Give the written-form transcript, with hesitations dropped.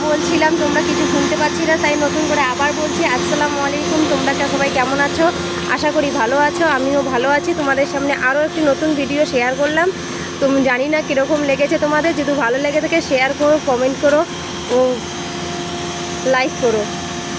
বলছিলাম তোমরা কিছু শুনতে পাচ্ছি না, তাই নতুন করে আবার বলছি আসসালামু আলাইকুম। তোমরা সবাই কেমন আছো? আশা করি ভালো আছো, আমিও ভালো আছি। তোমাদের সামনে আরও একটি নতুন ভিডিও শেয়ার করলাম। তুমি জানি না কীরকম লেগেছে তোমাদের, যদি ভালো লেগে থাকে শেয়ার করো, কমেন্ট করো ও লাইক করো।